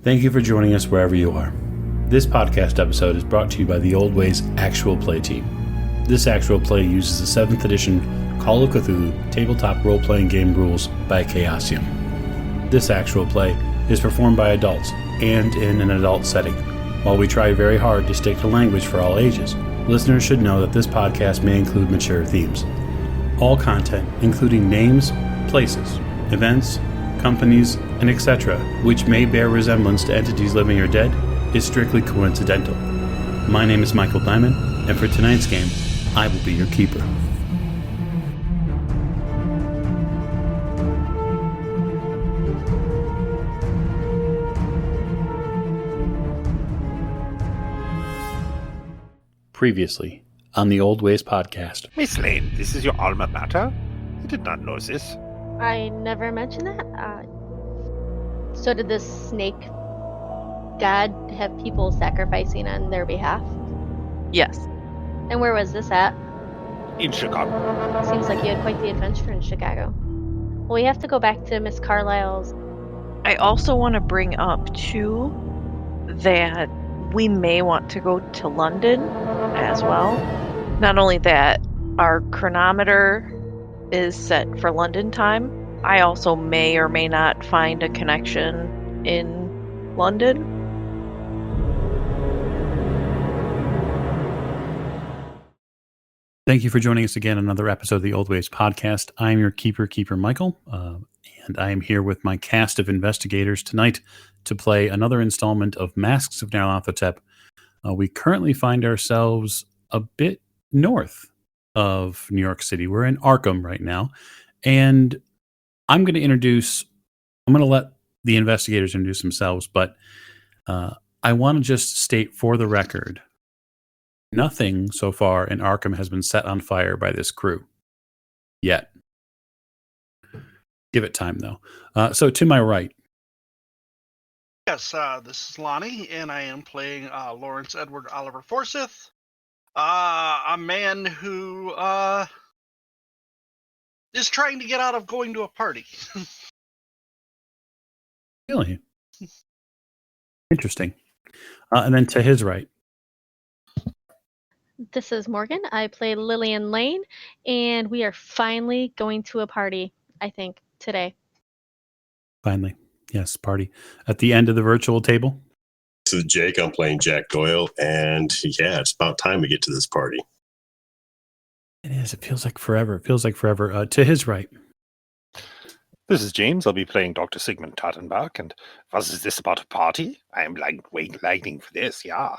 Thank you for joining us wherever you are. This podcast episode is brought to you by the Old Ways Actual Play team. This actual play uses the 7th edition Call of Cthulhu tabletop role-playing game rules by Chaosium. This actual play is performed by adults and in an adult setting. While we try very hard to stick to language for all ages, listeners should know that this podcast may include mature themes. All content, including names, places, events, companies, and etc., which may bear resemblance to entities living or dead, is strictly coincidental. My name is Michael Diamond, and for tonight's game, I will be your keeper. Previously, on the Old Ways podcast. Miss Lane, this is your alma mater? I did not know this. I never mentioned that. So did this snake god have people sacrificing on their behalf? Yes. And where was this at? In Chicago. Seems like you had quite the adventure in Chicago. Well, we have to go back to Miss Carlyle's. I also want to bring up, too, that we may want to go to London as well. Not only that, our chronometer is set for London time. I also may or may not find a connection in London. Thank you for joining us again on another episode of the Old Ways podcast. I'm your keeper Michael, and I am here with my cast of investigators tonight to play another installment of Masks of Nyarlathotep. We currentently find ourselves a bit north of New York City. We're in Arkham right now, and I'm going to let the investigators introduce themselves, but I want to just state for the record, nothing so far in Arkham has been set on fire by this crew yet. Give it time, though. So to my right. Yes, this is Lonnie, and I am playing Lawrence Edward Oliver Forsyth, a man who is trying to get out of going to a party. Really? Interesting. And then to his right. This is Morgan. I play Lillian Lane, and we are finally going to a party, I think, today. Finally. Yes, party. At the end of the virtual table. This is Jake. I'm playing Jack Doyle, and yeah, it's about time we get to this party. It is. It feels like forever. To his right. This is James. I'll be playing Dr. Sigmund Tattenbach, and what is this about a party? I am waiting for this, yeah.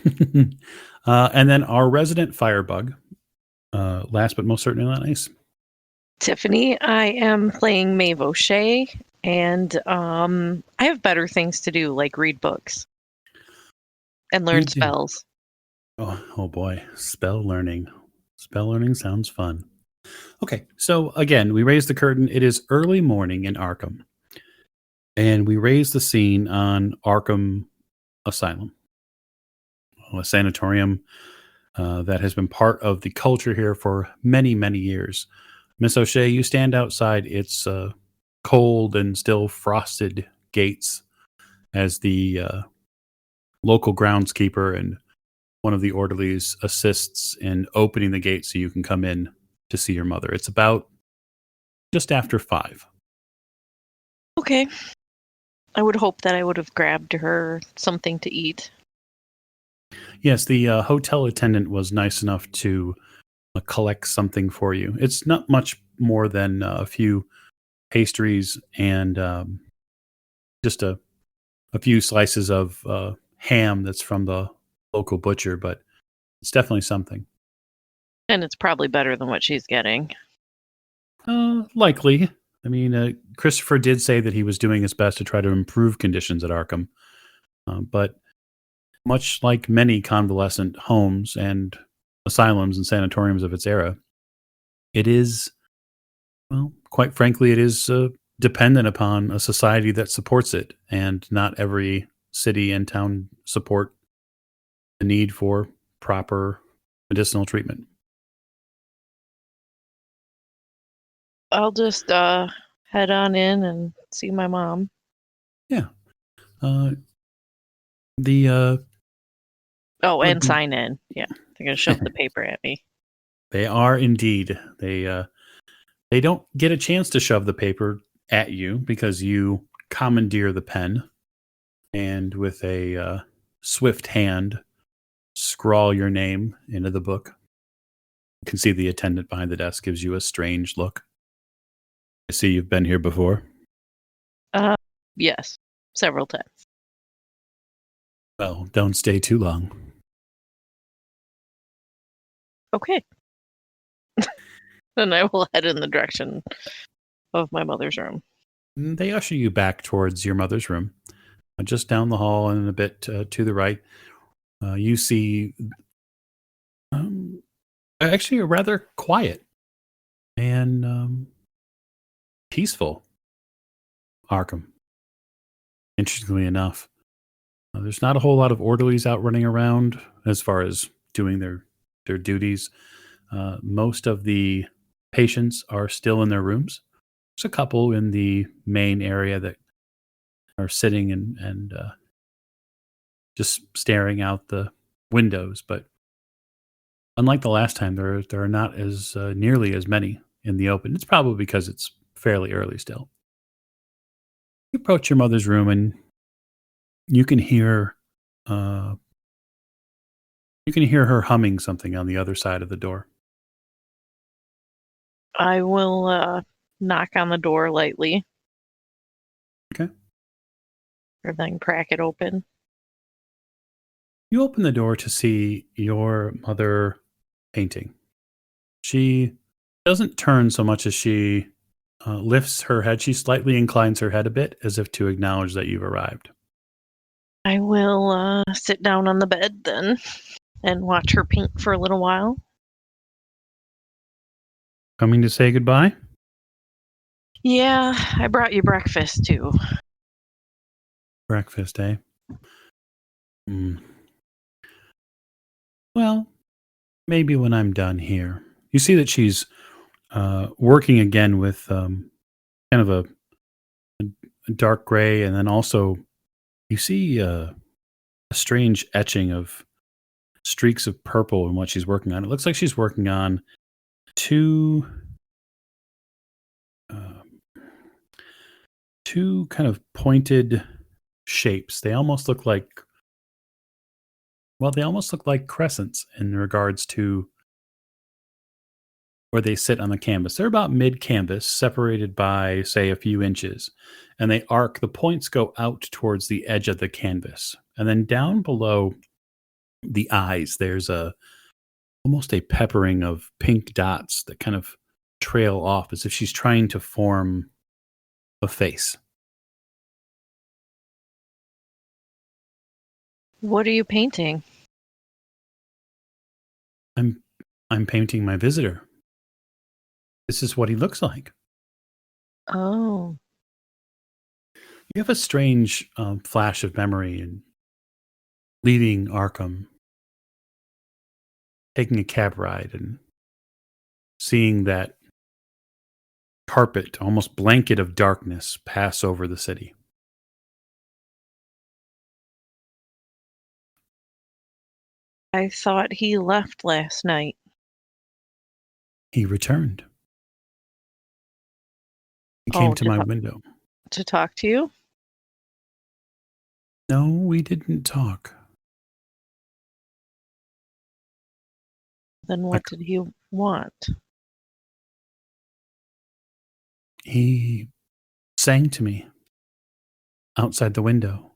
And then our resident firebug, last but most certainly not least. Tiffany, I am playing Maeve O'Shea, and I have better things to do, like read books and learn spells. Oh boy, spell learning. Spell learning sounds fun. Okay, so again, we raise the curtain. It is early morning in Arkham, and we raise the scene on Arkham Asylum, a sanatorium that has been part of the culture here for many, many years. Miss O'Shea, you stand outside its cold and still frosted gates as the local groundskeeper and one of the orderlies assists in opening the gate so you can come in to see your mother. It's about just after 5. Okay. I would hope that I would have grabbed her something to eat. Yes, the hotel attendant was nice enough to collect something for you. It's not much more than a few pastries and just a few slices of ham that's from the local butcher, but it's definitely something. And it's probably better than what she's getting. Likely. I mean, Christopher did say that he was doing his best to try to improve conditions at Arkham, but much like many convalescent homes and asylums and sanatoriums of its era, it is, well, quite frankly, it is dependent upon a society that supports it, and not every city and town support the need for proper medicinal treatment. I'll just head on in and see my mom. Yeah. The Oh, would and be- sign in. Yeah, they're gonna shove the paper at me. They are indeed. They don't get a chance to shove the paper at you because you commandeer the pen and with a swift hand scrawl your name into the book. You can see the attendant behind the desk gives you a strange look. I see you've been here before. Yes, several times. Well, don't stay too long. Okay. Then I will head in the direction of my mother's room. They usher you back towards your mother's room. Just down the hall and a bit to the right, you see actually a rather quiet and peaceful Arkham. Interestingly enough, there's not a whole lot of orderlies out running around as far as doing their duties. Most of the patients are still in their rooms. There's a couple in the main area that are sitting and just staring out the windows. But unlike the last time, there are not as nearly as many in the open. It's probably because it's fairly early still. You approach your mother's room and you can hear her humming something on the other side of the door. I will knock on the door lightly. Okay. Or then crack it open. You open the door to see your mother painting. She doesn't turn so much as she lifts her head. She slightly inclines her head a bit as if to acknowledge that you've arrived. I will sit down on the bed then and watch her paint for a little while. Coming to say goodbye? Yeah, I brought you breakfast too. Breakfast, eh? Well, maybe when I'm done here. You see that she's working again with kind of a dark gray, and then also you see a strange etching of streaks of purple in what she's working on. It looks like she's working on two kind of pointed shapes. They almost look like crescents in regards to where they sit on the canvas. They're about mid-canvas, separated by, say, a few inches. And they arc, the points go out towards the edge of the canvas. And then down below the eyes, there's almost a peppering of pink dots that kind of trail off as if she's trying to form a face. What are you painting? I'm painting my visitor. This is what he looks like. Oh. You have a strange flash of memory in leaving Arkham, taking a cab ride and seeing that carpet, almost blanket of darkness, pass over the city. I thought he left last night. He returned. He came Oh, to my window. To talk to you? No, we didn't talk. Then what did he want? He sang to me outside the window.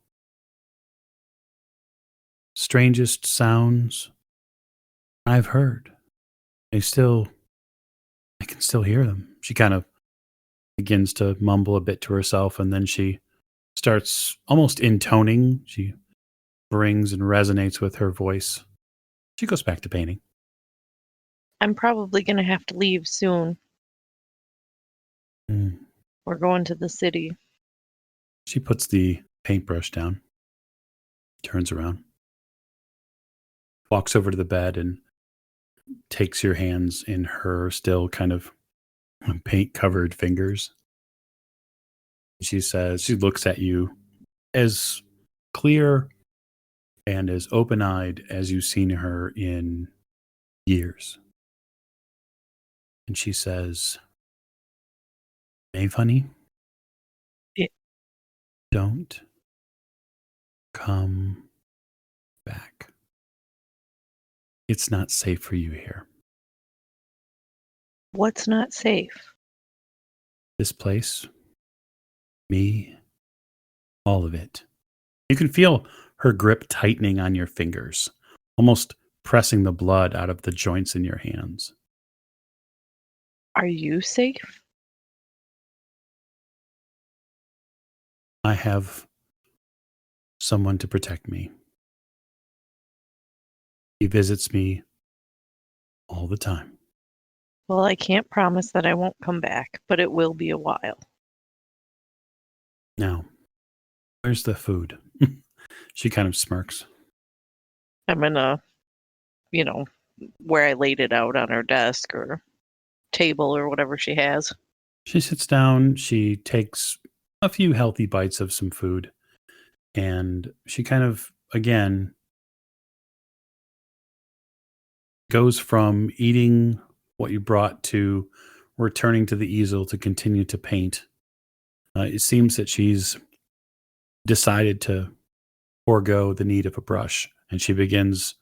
Strangest sounds I've heard. I can still hear them. She kind of begins to mumble a bit to herself, and then she starts almost intoning. She brings and resonates with her voice. She goes back to painting. I'm probably going to have to leave soon. We're going to the city. She puts the paintbrush down, turns around, walks over to the bed and takes your hands in her still kind of paint-covered fingers. She says, she looks at you as clear and as open-eyed as you've seen her in years. And she says, Maeve, honey, Yeah. don't come back. It's not safe for you here. What's not safe? This place, me, all of it. You can feel her grip tightening on your fingers, almost pressing the blood out of the joints in your hands. Are you safe? I have someone to protect me. He visits me all the time. Well, I can't promise that I won't come back, but it will be a while. Now, where's the food? She kind of smirks. I'm gonna, where I laid it out on her desk or table or whatever she has. She sits down. She takes a few healthy bites of some food. And she kind of, again, goes from eating what you brought to returning to the easel to continue to paint. It seems that she's decided to forego the need of a brush, and she begins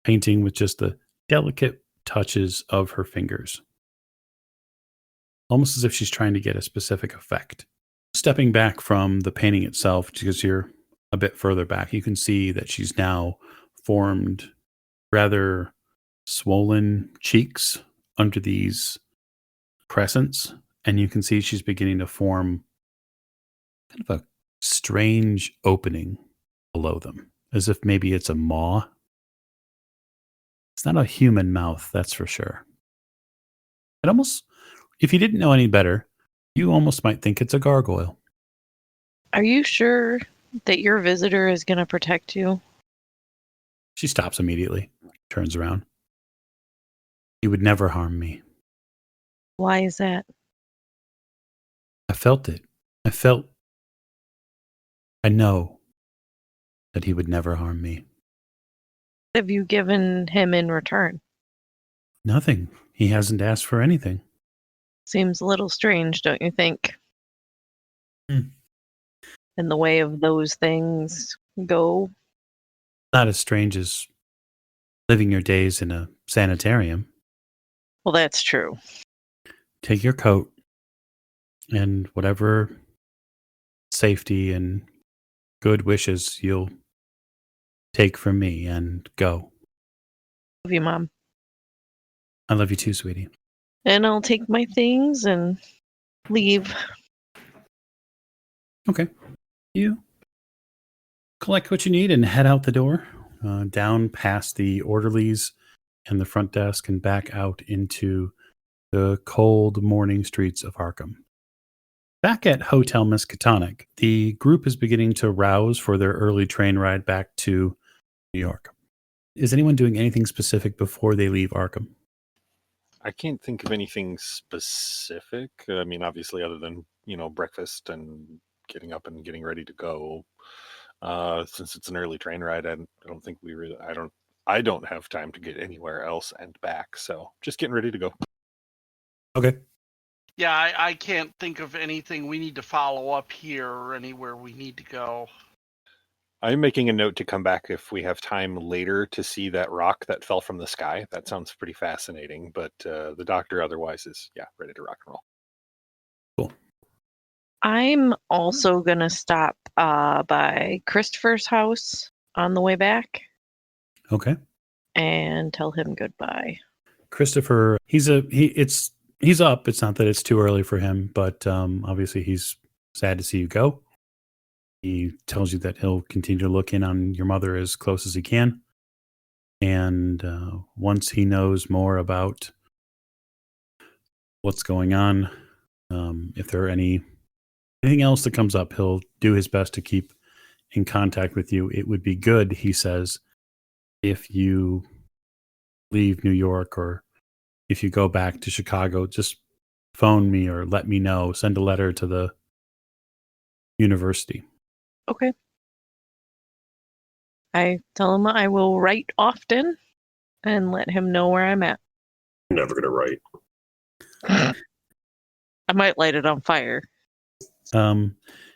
painting with just the delicate touches of her fingers, almost as if she's trying to get a specific effect. Stepping back from the painting itself, because you're a bit further back, you can see that she's now formed rather swollen cheeks under these crescents, and you can see she's beginning to form kind of a strange opening below them, as if maybe it's a maw. It's not a human mouth, that's for sure. It almost, if you didn't know any better, you almost might think it's a gargoyle. Are you sure that your visitor is going to protect you? She stops immediately, turns around. He would never harm me. Why is that? I felt it. I know that he would never harm me. What have you given him in return? Nothing. He hasn't asked for anything. Seems a little strange, don't you think? Hmm. In the way of those things go. Not as strange as living your days in a sanitarium. Well, that's true. Take your coat and whatever safety and good wishes you'll take from me and go. Love you, Mom. I love you too, sweetie. And I'll take my things and leave. Okay. You collect what you need and head out the door, down past the orderlies and the front desk and back out into the cold morning streets of Arkham. Back at Hotel Miskatonic, the group is beginning to rouse for their early train ride back to New York. Is anyone doing anything specific before they leave Arkham? I can't think of anything specific. I mean, obviously, other than, breakfast and getting up and getting ready to go. Since it's an early train ride, I don't think I don't have time to get anywhere else and back. So just getting ready to go. Okay. Yeah, I can't think of anything we need to follow up here or anywhere we need to go. I'm making a note to come back if we have time later to see that rock that fell from the sky. That sounds pretty fascinating, but the doctor otherwise is, ready to rock and roll. Cool. I'm also going to stop by Christopher's house on the way back Okay. and tell him goodbye. Christopher, he's up. It's not that it's too early for him, but obviously he's sad to see you go. He tells you that he'll continue to look in on your mother as close as he can. And once he knows more about what's going on, if there are anything else that comes up, he'll do his best to keep in contact with you. It would be good, he says, if you leave New York or if you go back to Chicago, just phone me or let me know. Send a letter to the university. Okay. I tell him I will write often and let him know where I'm at. I'm never going to write. I might light it on fire.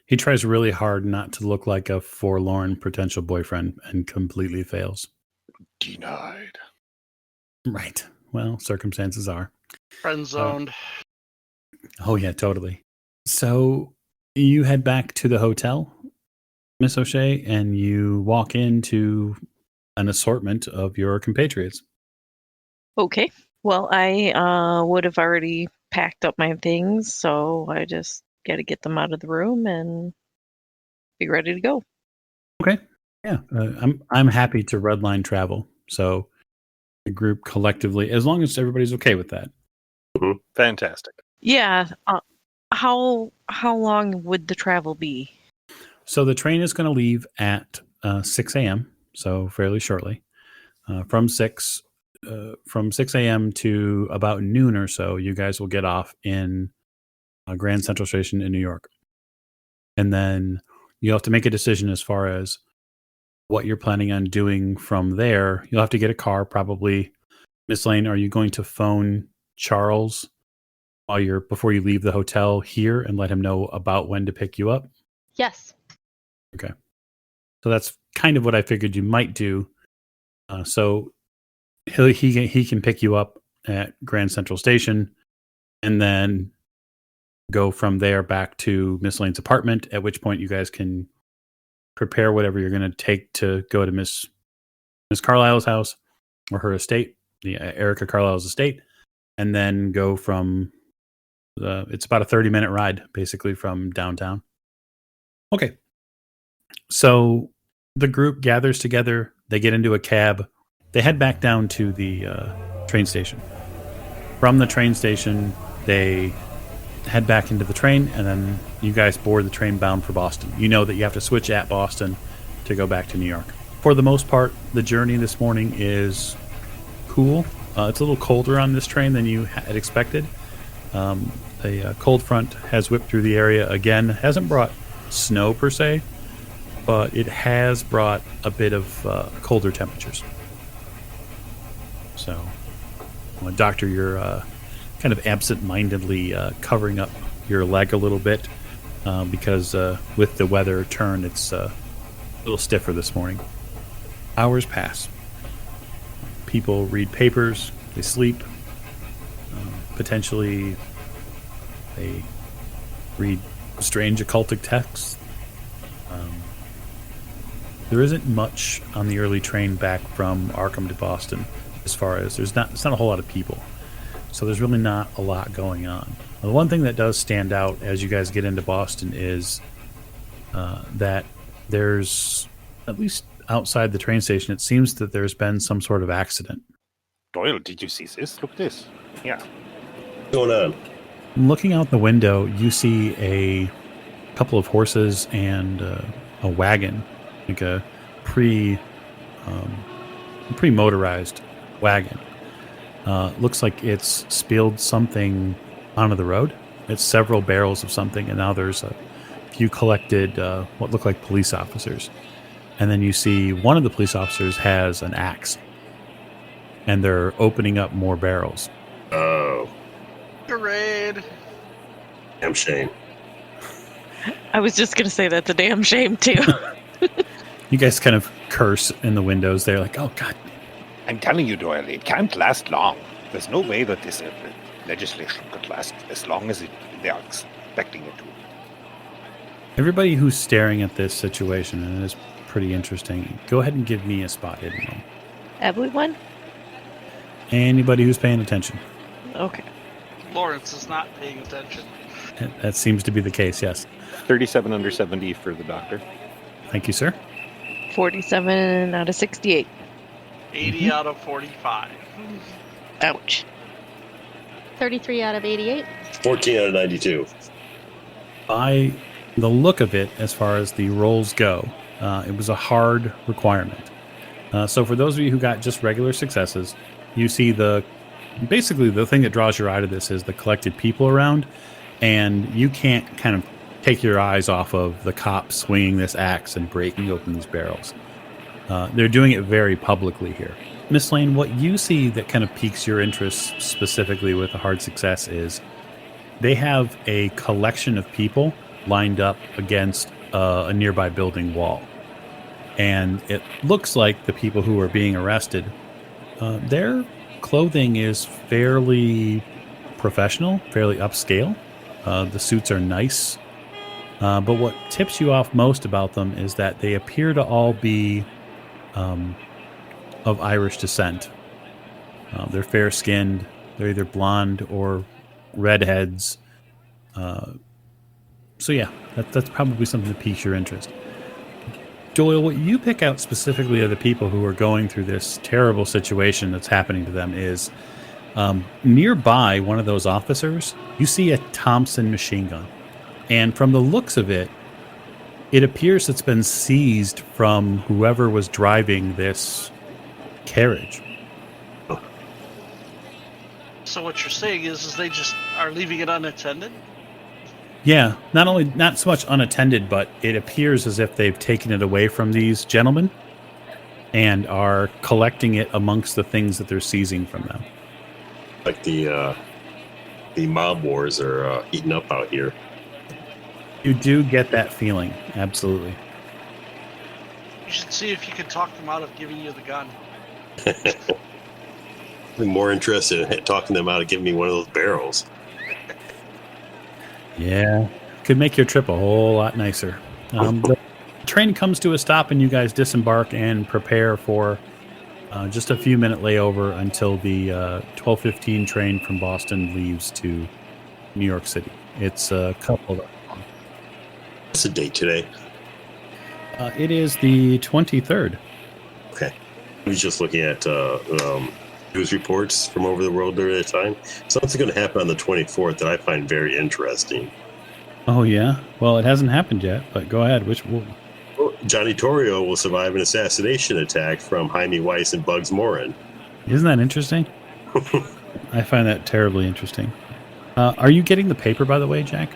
He tries really hard not to look like a forlorn potential boyfriend and completely fails. Denied. Right. Well, circumstances are. Friend zoned. Oh, yeah, totally. So you head back to the hotel, Miss O'Shea, and you walk into an assortment of your compatriots. Okay. Well, I would have already packed up my things, so I just got to get them out of the room and be ready to go. Okay. Yeah. I'm happy to redline travel. So the group collectively, as long as everybody's okay with that. Fantastic. Yeah. How long would the travel be? So the train is going to leave at 6 a.m. So fairly shortly. From 6 a.m. to about noon or so, you guys will get off in Grand Central Station in New York. And then you'll have to make a decision as far as what you're planning on doing from there. You'll have to get a car, probably. Miss Lane, are you going to phone Charles before you leave the hotel here and let him know about when to pick you up? Yes. Okay. So that's kind of what I figured you might do. So he can pick you up at Grand Central Station and then go from there back to Miss Lane's apartment, at which point you guys can prepare whatever you're going to take to go to Miss Carlyle's house or her estate, the Erica Carlyle's estate, and then go from it's about a 30-minute ride basically from downtown. Okay. So the group gathers together, they get into a cab, they head back down to the train station. From the train station, they head back into the train, and then you guys board the train bound for Boston. You know that you have to switch at Boston to go back to New York. For the most part, the journey this morning is cool. It's a little colder on this train than you had expected. A cold front has whipped through the area again. It hasn't brought snow per se, but it has brought a bit of colder temperatures. So, Doctor, you're kind of absent-mindedly covering up your leg a little bit because with the weather turn, it's a little stiffer this morning. Hours pass. People read papers, they sleep, potentially they read strange occultic texts. There isn't much on the early train back from Arkham to Boston as far as it's not a whole lot of people. So there's really not a lot going on. The one thing that does stand out as you guys get into Boston is that there's, at least outside the train station, it seems that there's been some sort of accident. Doyle, did you see this? Look at this. Yeah. What's going on? Looking out the window, you see a couple of horses and a wagon, like a pre-motorized wagon. Looks like it's spilled something onto the road. It's several barrels of something, and now there's a few collected, what look like police officers. And then you see one of the police officers has an axe, and they're opening up more barrels. Oh, Parade. damn shame. I was just going to say that's a damn shame, too. You guys kind of curse in the windows. They're like, oh, God. I'm telling you, Doyle, it can't last long. There's no way that this legislation could last as long as they are expecting it to. Everybody who's staring at this situation, and it is pretty interesting, go ahead and give me a spot hidden roll. Everyone? Anybody who's paying attention. Okay. Lawrence is not paying attention. That seems to be the case, yes. 37 under 70 for the doctor. Thank you, sir. 47 out of 68. 80 out of 45. Ouch. 33 out of 88. 14 out of 92. By the look of it, as far as the rolls go, it was a hard requirement. So for those of you who got just regular successes, you see basically the thing that draws your eye to this is the collected people around, and you can't kind of take your eyes off of the cops swinging this axe and breaking open these barrels. They're doing it very publicly here. Miss Lane, what you see that kind of piques your interest specifically with a hard success is they have a collection of people lined up against a nearby building wall. And it looks like the people who are being arrested, their clothing is fairly professional, fairly upscale. The suits are nice. But what tips you off most about them is that they appear to all be of Irish descent. They're fair-skinned. They're either blonde or redheads. So yeah, that's probably something that piques your interest. Doyle, what you pick out specifically of the people who are going through this terrible situation that's happening to them is nearby one of those officers, you see a Thompson machine gun. And from the looks of it, it appears it's been seized from whoever was driving this carriage. So what you're saying is they just are leaving it unattended? Yeah, not so much unattended, but it appears as if they've taken it away from these gentlemen and are collecting it amongst the things that they're seizing from them. Like the mob wars are eating up out here. You do get that feeling, absolutely. You should see if you can talk them out of giving you the gun. I'm more interested in talking them out of giving me one of those barrels. Yeah, could make your trip a whole lot nicer. The train comes to a stop and you guys disembark and prepare for just a few minute layover until the 12:15 train from Boston leaves to New York City. It's a couple of... What's the date today? It is the 23rd. Okay. I was just looking at news reports from over the world during that time. Something's going to happen on the 24th that I find very interesting. Oh, yeah? Well, it hasn't happened yet, but go ahead. Johnny Torrio will survive an assassination attack from Jaime Weiss and Bugs Morin. Isn't that interesting? I find that terribly interesting. Are you getting the paper, by the way, Jack?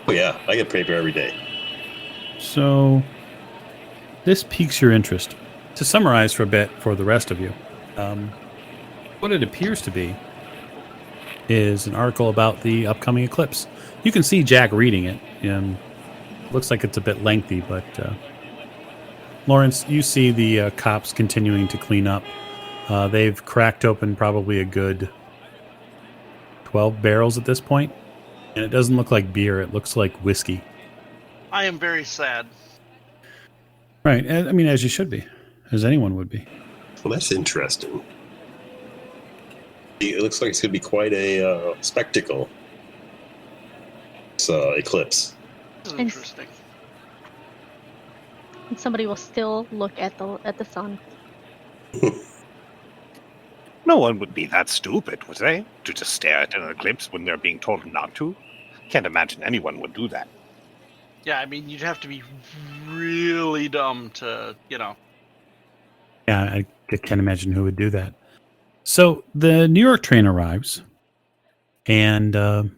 Oh, yeah. I get paper every day. So, this piques your interest. To summarize for a bit for the rest of you, what it appears to be is an article about the upcoming eclipse. You can see Jack reading it. Looks like it's a bit lengthy, but Lawrence, you see the cops continuing to clean up. They've cracked open probably a good 12 barrels at this point, and it doesn't look like beer. It looks like whiskey. I am very sad. Right. I mean, as you should be, as anyone would be. Well, that's interesting. It looks like it's going to be quite a spectacle. It's eclipse. This is interesting. And somebody will still look at the sun. No one would be that stupid, would they? To just stare at an eclipse when they're being told not to? Can't imagine anyone would do that. Yeah, I mean, you'd have to be really dumb to, Yeah, I can't imagine who would do that. So the New York train arrives, and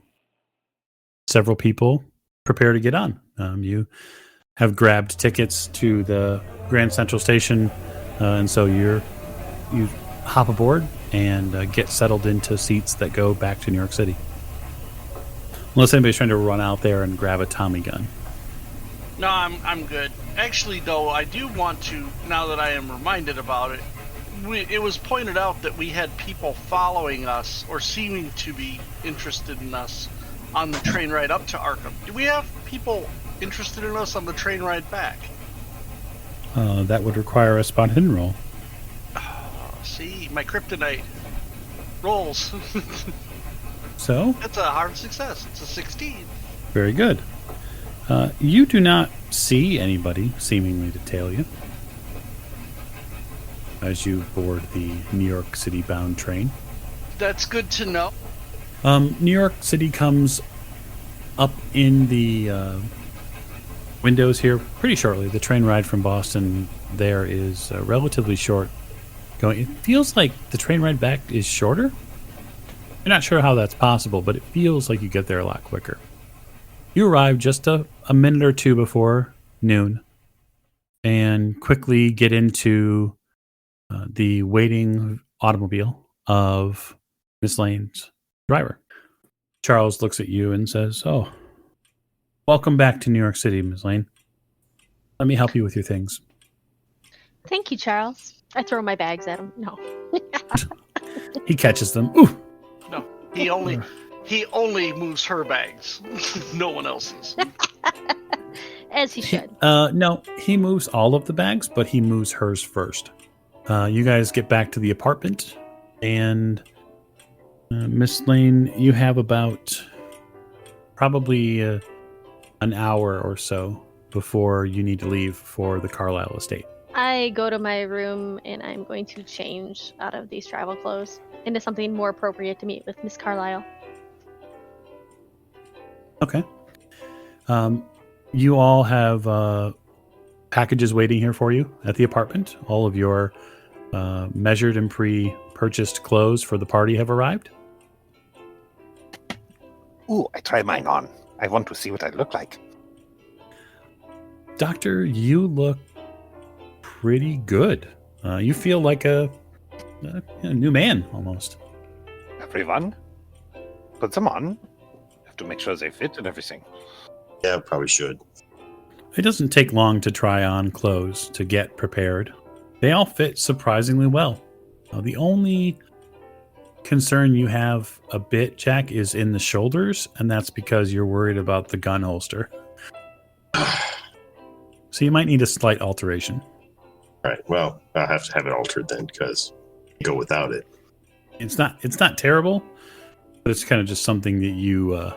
several people prepare to get on. You have grabbed tickets to the Grand Central Station, and so you hop aboard and get settled into seats that go back to New York City. Unless anybody's trying to run out there and grab a Tommy gun. No, I'm good. Actually, though, I do want to, now that I am reminded about it, it was pointed out that we had people following us, or seeming to be interested in us, on the train ride up to Arkham. Do we have people interested in us on the train ride back? That would require a spot hidden roll. See, my kryptonite rolls. So? That's a hard success. It's a 16. Very good. You do not see anybody seemingly to tail you as you board the New York City bound train. That's good to know. New York City comes up in the windows here pretty shortly. The train ride from Boston there is relatively short. It feels like the train ride back is shorter. You're not sure how that's possible, but it feels like you get there a lot quicker. You arrive just a minute or two before noon, and quickly get into the waiting automobile of Miss Lane's driver. Charles looks at you and says, "Oh, welcome back to New York City, Miss Lane. Let me help you with your things." Thank you, Charles. I throw my bags at him. No. He catches them. Ooh. No, he only moves her bags, no one else's. As he should. No, he moves all of the bags, but he moves hers first. You guys get back to the apartment, and Miss Lane, you have about probably an hour or so before you need to leave for the Carlyle estate. I go to my room and I'm going to change out of these travel clothes into something more appropriate to meet with Miss Carlyle. Okay. You all have packages waiting here for you at the apartment. All of your measured and pre-purchased clothes for the party have arrived. Ooh, I try mine on. I want to see what I look like. Doctor, you look pretty good. You feel like a new man, almost. Everyone, put them on. Have to make sure they fit and everything. Yeah, probably should. It doesn't take long to try on clothes to get prepared. They all fit surprisingly well. The only concern you have a bit, Jack, is in the shoulders, and that's because you're worried about the gun holster. So you might need a slight alteration. All right. Well, I'll have to have it altered then because you go without it. It's not terrible, but it's kind of just something that you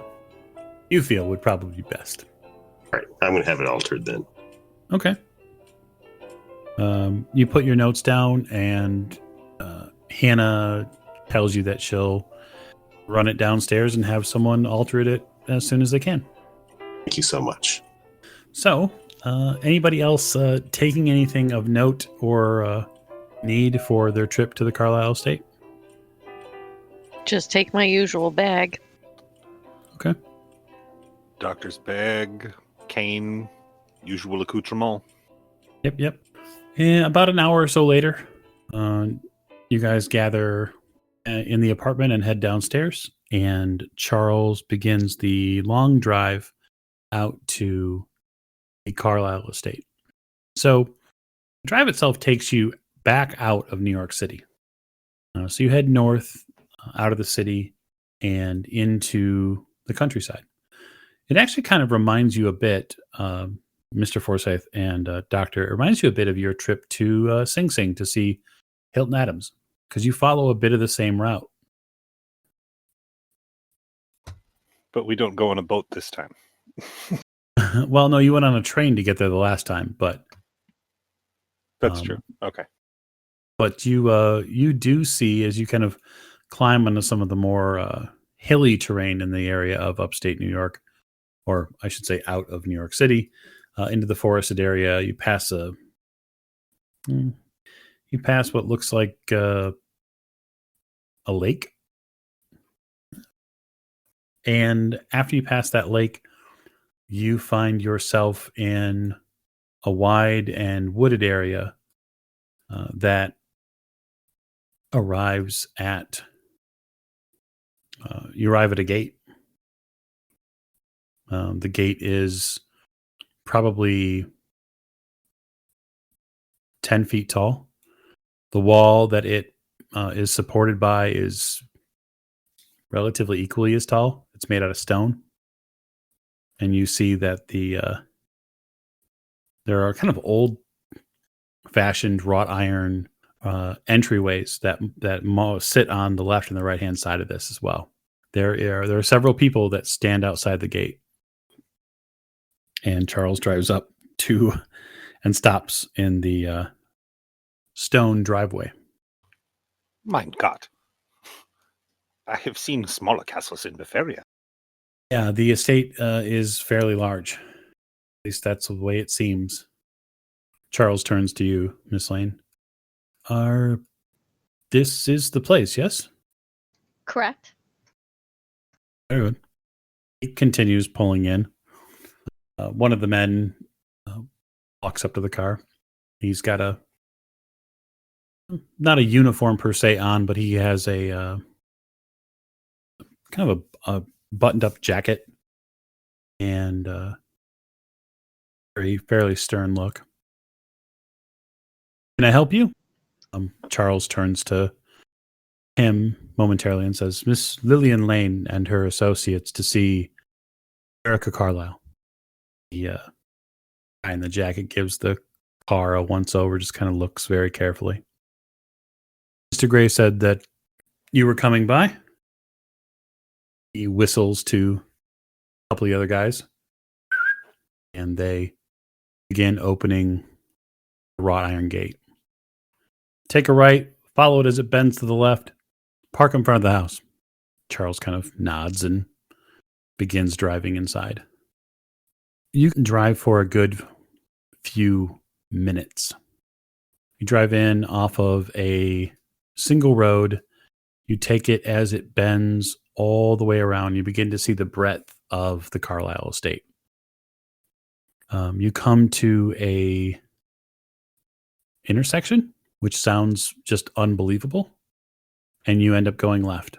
feel would probably be best. All right. I'm going to have it altered then. Okay. You put your notes down, and Hannah tells you that she'll run it downstairs and have someone alter it as soon as they can. Thank you so much. So, anybody else taking anything of note or need for their trip to the Carlisle estate? Just take my usual bag. Okay. Doctor's bag, cane, usual accoutrement. Yep. And about an hour or so later, you guys gather in the apartment and head downstairs, and Charles begins the long drive out to the Carlisle estate. So the drive itself takes you back out of New York City. So you head north out of the city and into the countryside. It actually kind of reminds you a bit, Mr. Forsyth and Doctor, it reminds you a bit of your trip to Sing Sing to see Hilton Adams, because you follow a bit of the same route. But we don't go on a boat this time. Well, no, you went on a train to get there the last time, but That's true. Okay. But you do see, as you kind of climb onto some of the more hilly terrain in the area of upstate New York, or I should say out of New York City, into the forested area, you pass what looks like a lake. And after you pass that lake, you find yourself in a wide and wooded area that arrives at you arrive at a gate. The gate is probably 10 feet tall. The wall that it is supported by is relatively equally as tall. It's made out of stone. And you see that there are kind of old-fashioned wrought iron entryways that sit on the left and the right-hand side of this as well. There are several people that stand outside the gate. And Charles drives up to and stops in the stone driveway. Mein Gott. I have seen smaller castles in Bavaria. Yeah, the estate is fairly large. At least that's the way it seems. Charles turns to you, Miss Lane. This is the place, yes? Correct. Very good. He continues pulling in. One of the men walks up to the car. He's got not a uniform per se on, but he has a kind of a buttoned up jacket and fairly stern look. Can I help you? Charles turns to him momentarily and says, Miss Lillian Lane and her associates to see Erica Carlyle. The guy in the jacket gives the car a once over, just kind of looks very carefully. Mr. Gray said that you were coming by. He whistles to a couple of the other guys, and they begin opening the wrought iron gate. Take a right, follow it as it bends to the left, park in front of the house. Charles kind of nods and begins driving inside. You can drive for a good few minutes. You drive in off of a single road. You take it as it bends all the way around. You begin to see the breadth of the Carlyle estate. You come to a intersection, which sounds just unbelievable, and you end up going left.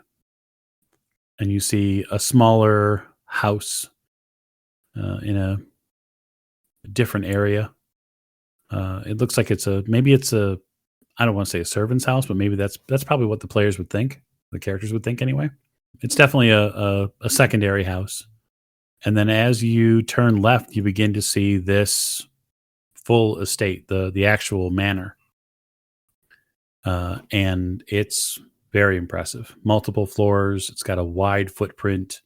And you see a smaller house in a different area. It looks like maybe it's a, I don't want to say a servant's house, but maybe that's probably what the players would think. The characters would think anyway. It's definitely a secondary house. And then as you turn left, you begin to see this full estate, the actual manor. And it's very impressive. Multiple floors. It's got a wide footprint,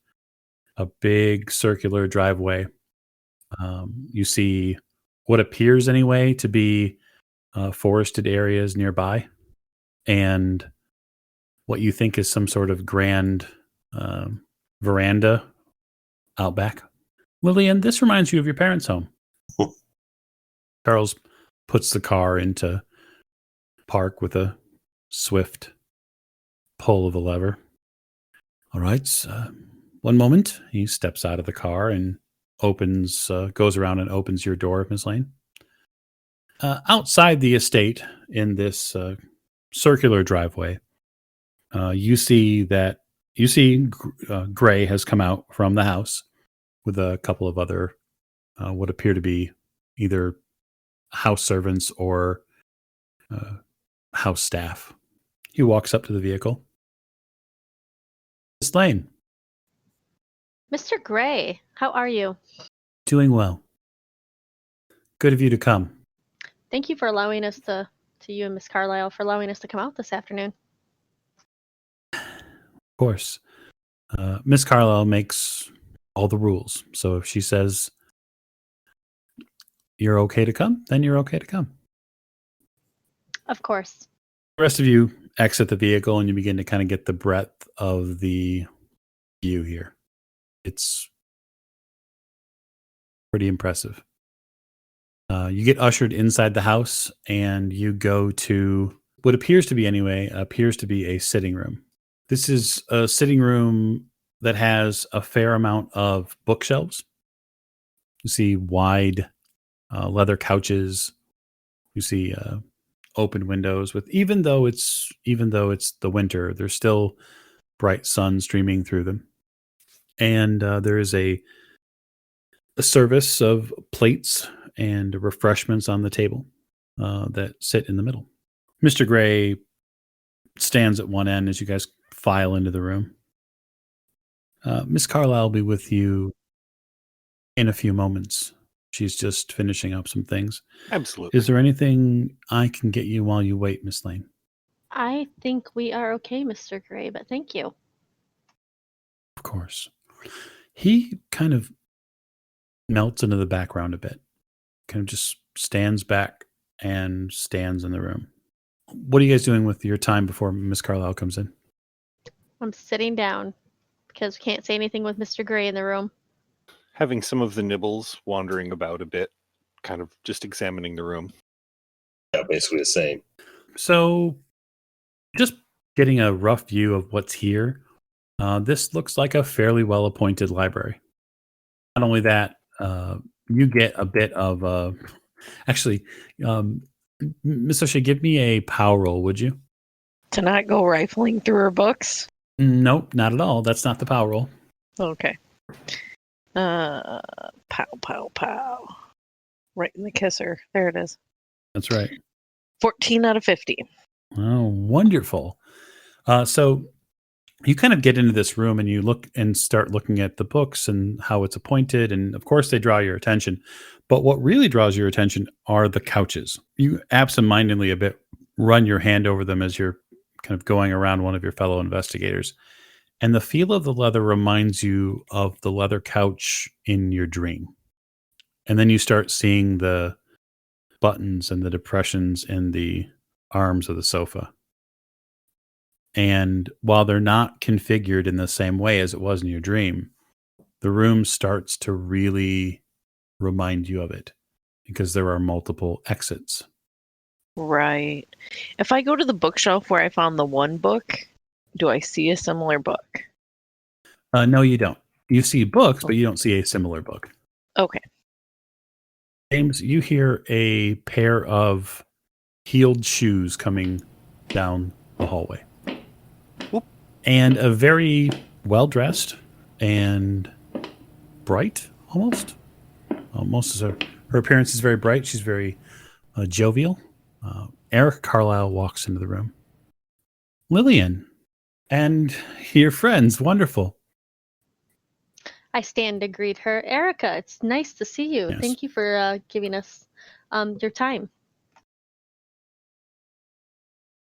a big circular driveway. You see what appears anyway to be forested areas nearby, and what you think is some sort of grand veranda out back. Lillian, this reminds you of your parents' home. Charles puts the car into park with a swift pull of a lever. All right, one moment. He steps out of the car and goes around and opens your door, Miss Lane. Outside the estate, in this circular driveway, you see Gray has come out from the house with a couple of other what appear to be either house servants or house staff. He walks up to the vehicle. Miss Lane. Mr. Gray, how are you? Doing well. Good of you to come. Thank you for allowing us to you and Miss Carlyle for allowing us to come out this afternoon. Of course. Miss Carlyle makes all the rules. So if she says you're okay to come, then you're okay to come. Of course. The rest of you exit the vehicle and you begin to kind of get the breadth of the view here. It's pretty impressive. You get ushered inside the house and you go to what appears to be a sitting room. This is a sitting room that has a fair amount of bookshelves. You see wide leather couches. You see open windows with even though it's the winter, there's still bright sun streaming through them. And there is a service of plates and refreshments on the table that sit in the middle. Mr. Gray stands at one end as you guys file into the room. Miss Carlyle will be with you in a few moments. She's just finishing up some things. Absolutely. Is there anything I can get you while you wait, Miss Lane? I think we are okay, Mr. Gray, but thank you. Of course. He kind of melts into the background a bit. Kind of just stands back and stands in the room. What are you guys doing with your time before Miss Carlyle comes in? I'm sitting down because we can't say anything with Mr. Gray in the room. Having some of the nibbles, wandering about a bit, kind of just examining the room. Yeah, basically the same. So, just getting a rough view of what's here. This looks like a fairly well-appointed library. Not only that, you get a bit of actually, Miss O'Shea, give me a power roll, would you? To not go rifling through her books. Nope, not at all. That's not the power roll. Okay. Pow, pow, pow. Right in the kisser. There it is. That's right. 14 out of 50. Oh, wonderful. So you kind of get into this room and you look and start looking at the books and how it's appointed. And of course, they draw your attention. But what really draws your attention are the couches. You absentmindedly a bit run your hand over them as you're kind of going around one of your fellow investigators. And the feel of the leather reminds you of the leather couch in your dream. And then you start seeing the buttons and the depressions in the arms of the sofa. And while they're not configured in the same way as it was in your dream, the room starts to really remind you of it because there are multiple exits. Right. If I go to the bookshelf where I found the one book, do I see a similar book? No, you don't. You see books, but you don't see a similar book. Okay. James, you hear a pair of heeled shoes coming down the hallway. Whoop. And a very well-dressed and bright, almost as her appearance is very bright. She's very jovial. Erica Carlyle walks into the room. Lillian and your friends, wonderful. I stand to greet her. Erica, it's nice to see you. Yes. Thank you for giving us your time.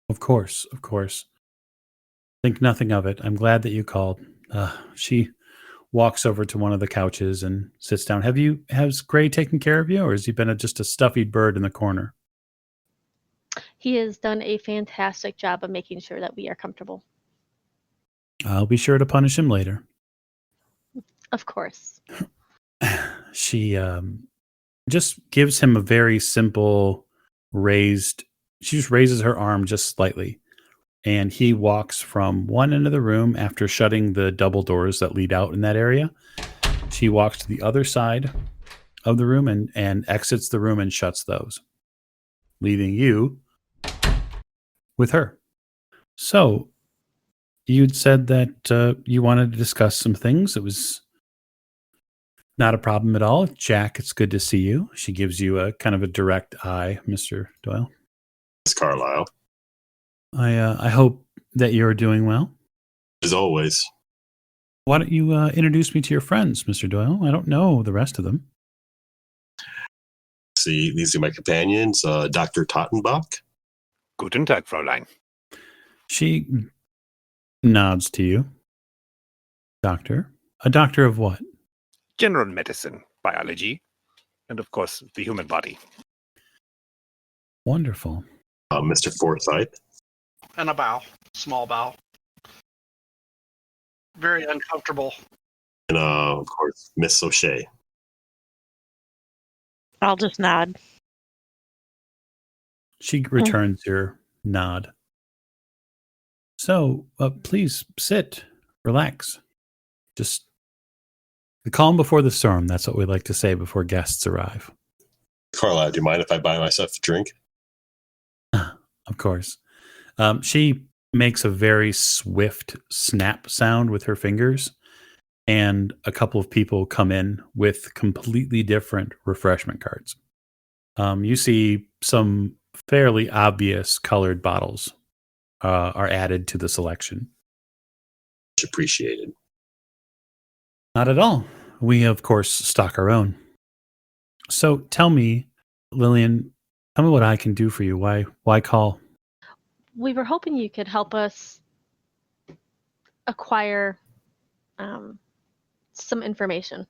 Of course. Think nothing of it. I'm glad that you called. She walks over to one of the couches and sits down. Has Gray taken care of you, or has he been just a stuffy bird in the corner? He has done a fantastic job of making sure that we are comfortable. I'll be sure to punish him later. Of course. She just gives him a very simple raised. She just raises her arm just slightly, and he walks from one end of the room after shutting the double doors that lead out in that area. She walks to the other side of the room and exits the room and shuts those, leaving you with her. So you'd said that you wanted to discuss some things. It was not a problem at all. Jack, it's good to see you. She gives you a kind of a direct eye, Mr. Doyle. Miss Carlyle, I hope that you're doing well. as always. Why don't you introduce me to your friends, Mr. Doyle? I don't know the rest of them. See, these are my companions, Dr. Tottenbach. Guten Tag, Fräulein. She nods to you. Doctor? A doctor of what? General medicine, biology, and of course, the human body. Wonderful. Mr. Forsyth. And a bow. Small bow. Very uncomfortable. And, of course, Miss O'Shea. I'll just nod. She returns your nod. So, please sit, relax. Just the calm before the storm. That's what we like to say before guests arrive. Carlyle, do you mind if I buy myself a drink? Of course. She makes a very swift snap sound with her fingers, and a couple of people come in with completely different refreshment cards. You see some fairly obvious colored bottles are added to the selection. Much appreciated. Not at all. We, of course, stock our own. So tell me, Lillian, tell me what I can do for you. Why call? We were hoping you could help us acquire some information.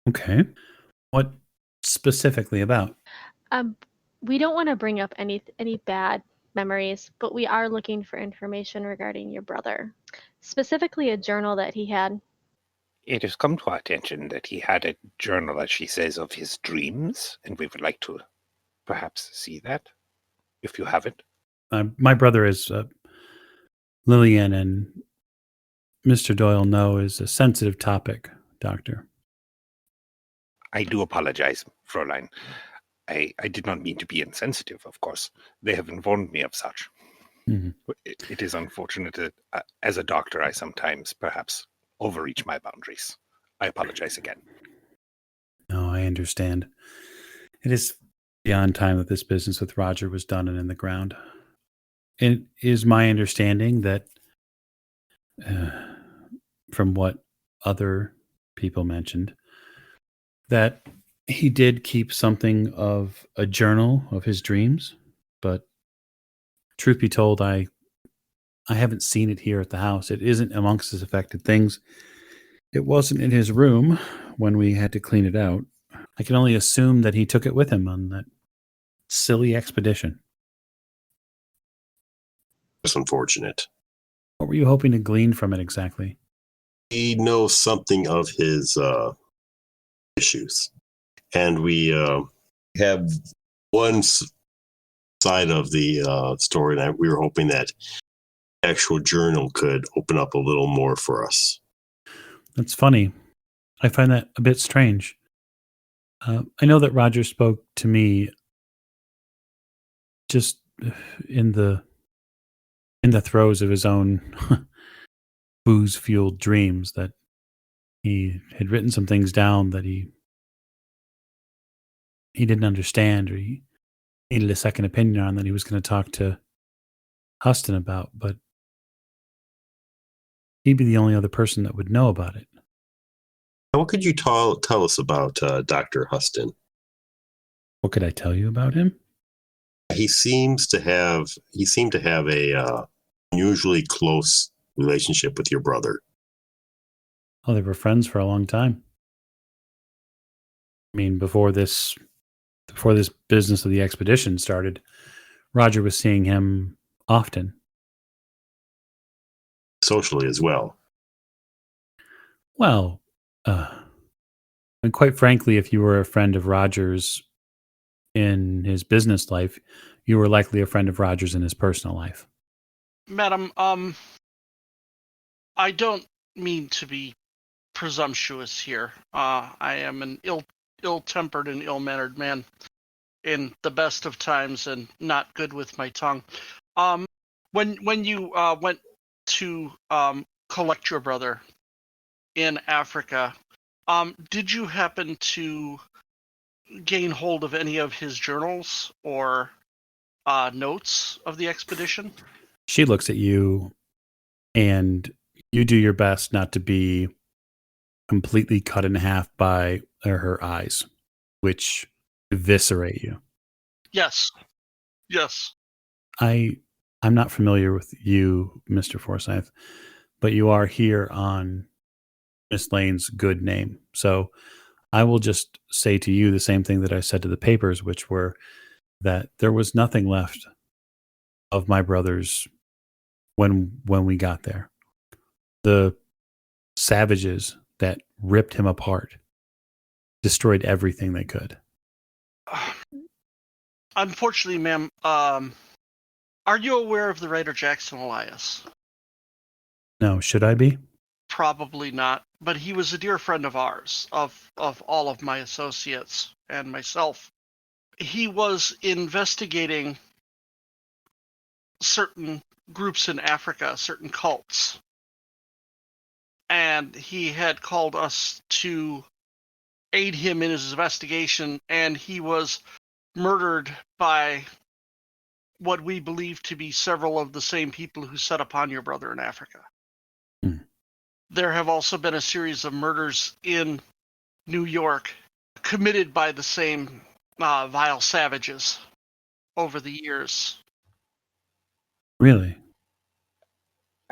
Okay. What specifically about? We don't want to bring up any bad memories, but we are looking for information regarding your brother, specifically a journal that he had. It has come to our attention that he had a journal, as she says, of his dreams, and we would like to perhaps see that, if you have it. My brother is Lillian, and Mr. Doyle know is a sensitive topic, Doctor. I do apologize, Fräulein. I did not mean to be insensitive, of course. They have informed me of such. Mhm. It is unfortunate that, as a doctor, I sometimes perhaps overreach my boundaries. I apologize again. No, I understand. It is beyond time that this business with Roger was done and in the ground. It is my understanding that, uh, from what other people mentioned, that he did keep something of a journal of his dreams, but truth be told, I haven't seen it here at the house. It isn't amongst his affected things. It wasn't in his room when we had to clean it out. I can only assume that he took it with him on that silly expedition. It's unfortunate. What were you hoping to glean from it exactly? We know something of his issues, and we have one side of the story that we were hoping that actual journal could open up a little more for us. That's funny. I find that a bit strange. I know that Roger spoke to me just in the throes of his own booze-fueled dreams, that he had written some things down that he didn't understand, or he needed a second opinion on, that he was going to talk to Huston about, but he'd be the only other person that would know about it. What could you tell us about Dr. Huston? What could I tell you about him? He seemed to have a unusually close relationship with your brother. Oh, they were friends for a long time. I mean, before this business of the expedition started, Roger was seeing him often. Socially as well. Well, and quite frankly, if you were a friend of Roger's in his business life, you were likely a friend of Roger's in his personal life. Madam, I don't mean to be presumptuous here. I am an ill-tempered and ill-mannered man in the best of times and not good with my tongue. When you went to collect your brother in Africa, did you happen to gain hold of any of his journals or notes of the expedition? She looks at you, and you do your best not to be completely cut in half by her eyes, which eviscerate you. Yes. I'm not familiar with you, Mr. Forsyth, but you are here on Miss Lane's good name. So I will just say to you the same thing that I said to the papers, which were that there was nothing left of my brother's when we got there. The savages that ripped him apart destroyed everything they could. Unfortunately, ma'am, are you aware of the writer Jackson Elias? No, should I be? Probably not, but he was a dear friend of ours, of all of my associates and myself. He was investigating certain groups in Africa, certain cults, and he had called us to aid him in his investigation, and he was murdered by what we believe to be several of the same people who set upon your brother in Africa. Hmm. There have also been a series of murders in New York committed by the same vile savages over the years. Really?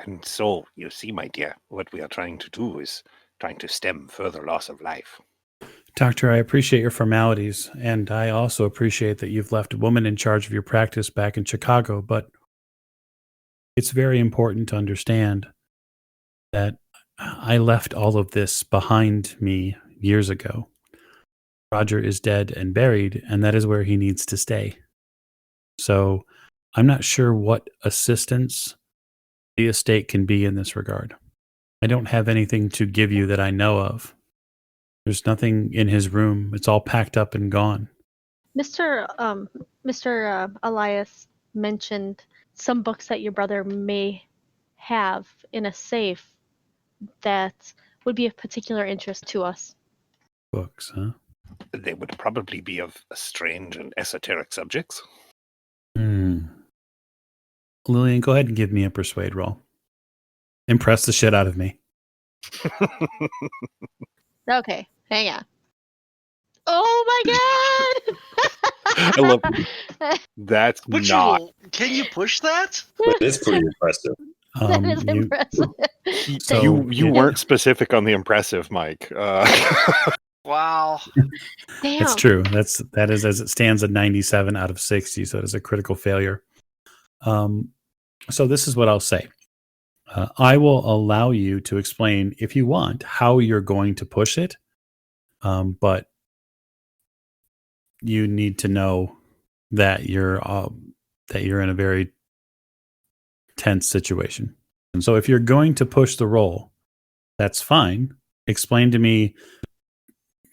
And so, you see, my dear, what we are trying to do is trying to stem further loss of life. Doctor, I appreciate your formalities, and I also appreciate that you've left a woman in charge of your practice back in Chicago, but it's very important to understand that I left all of this behind me years ago. Roger is dead and buried, and that is where he needs to stay. So I'm not sure what assistance the estate can be in this regard. I don't have anything to give you that I know of. There's nothing in his room. It's all packed up and gone. Mr. Elias mentioned some books that your brother may have in a safe that would be of particular interest to us. Books, huh? They would probably be of strange and esoteric subjects. Lillian, go ahead and give me a persuade roll. Impress the shit out of me. Okay, hang on. Oh my god! I love that's Would not. Can you push that? But it's pretty impressive. That is You- impressive. So you weren't specific on the impressive, Mike. Wow. Damn. That's true. That is as it stands at 97 out of 60, so it is a critical failure. So this is what I'll say. I will allow you to explain, if you want, how you're going to push it, but you need to know that you're in a very tense situation. And so if you're going to push the roll, that's fine. Explain to me,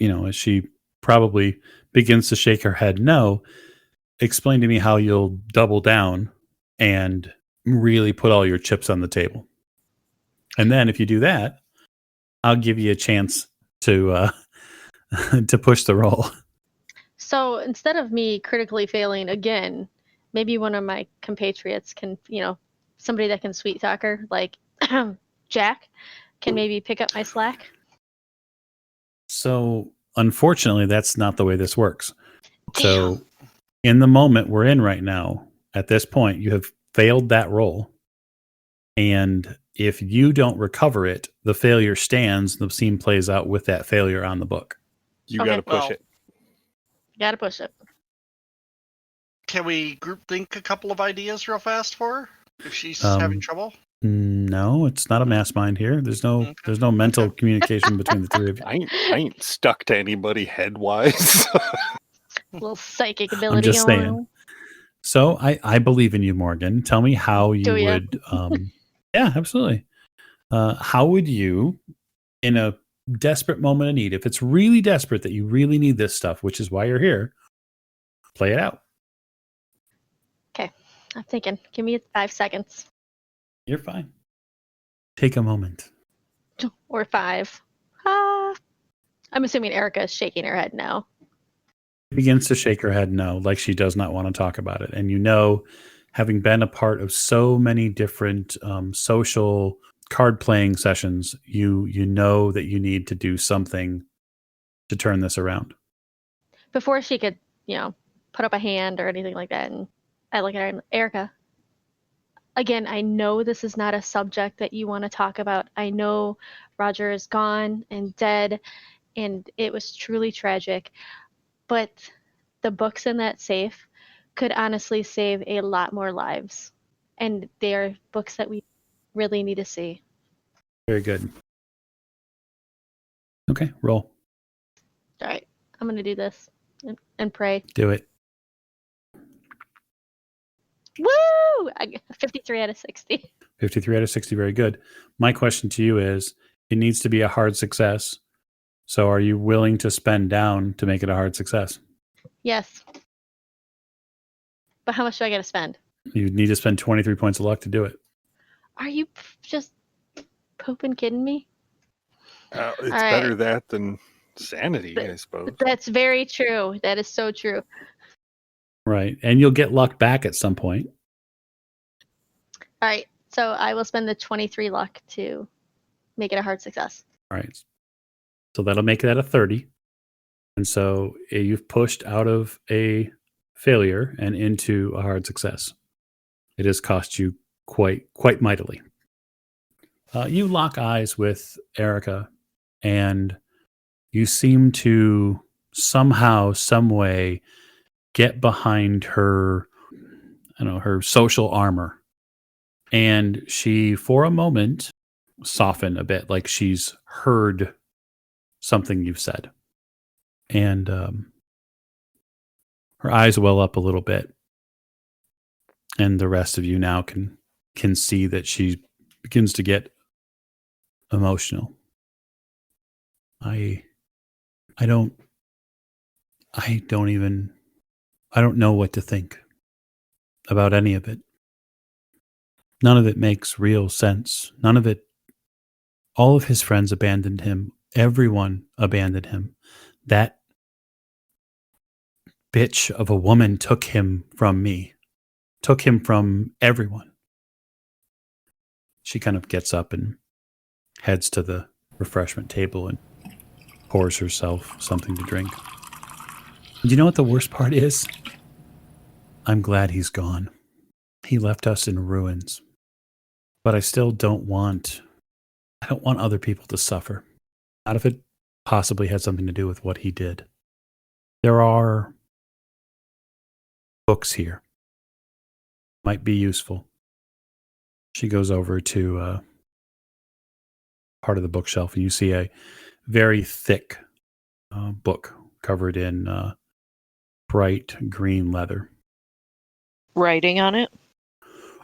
as she probably begins to shake her head no, explain to me how you'll double down and really put all your chips on the table. And then if you do that, I'll give you a chance to to push the roll. So instead of me critically failing again, maybe one of my compatriots can, somebody that can sweet talk her, like Jack, can maybe pick up my slack. So unfortunately, that's not the way this works. Damn. So in the moment we're in right now, at this point, you have failed that roll. And if you don't recover it, the failure stands. The scene plays out with that failure on the book. You Okay. got to push Well, it. Gotta push it. Can we group think a couple of ideas real fast for her if she's Um, having trouble? No, it's not a mass mind here. There's no Okay. there's no mental communication between the three of you. I ain't stuck to anybody head-wise. A little psychic ability just going saying. on. So I believe in you, Morgan. Tell me how you Do ya? would. Yeah, absolutely. How would you, in a desperate moment of need, if it's really desperate that you really need this stuff, which is why you're here, play it out. I'm thinking. Give me 5 seconds. You're fine. Take a moment. Or 5. I'm assuming Erica is shaking her head no. Begins to shake her head no, like she does not want to talk about it. And having been a part of so many different social card playing sessions, you know that you need to do something to turn this around. Before she could, put up a hand or anything like that, and I look at her and Erica, again, I know this is not a subject that you want to talk about. I know Roger is gone and dead, and it was truly tragic. But the books in that safe could honestly save a lot more lives. And they are books that we really need to see. Very good. Okay, roll. All right, I'm going to do this and pray. Do it. Woo! I got 53 out of 60. 53 out of 60, very good. My question to you is, it needs to be a hard success. So are you willing to spend down to make it a hard success? Yes. But how much do I got to spend? You need to spend 23 points of luck to do it. Are you just pooping kidding me? It's All right. better that than sanity, I suppose. That's very true. That is so true. Right. And you'll get luck back at some point. All right. So I will spend the 23 luck to make it a hard success. All right. So that'll make that a 30. And so you've pushed out of a failure and into a hard success. It has cost you quite mightily. You lock eyes with Erica, and you seem to somehow, some way, get behind her, her social armor. And she, for a moment, softened a bit, like she's heard something you've said. And her eyes well up a little bit. And the rest of you now can see that she begins to get emotional. I don't even I don't know what to think about any of it. None of it makes real sense. None of it. All of his friends abandoned him. Everyone abandoned him. That bitch of a woman took him from me, took him from everyone. She kind of gets up and heads to the refreshment table and pours herself something to drink. Do you know what the worst part is? I'm glad he's gone. He left us in ruins. But I still don't want other people to suffer. Not if it possibly had something to do with what he did. There are books here. Might be useful. She goes over to part of the bookshelf, and you see a very thick book covered in bright green leather. Writing on it?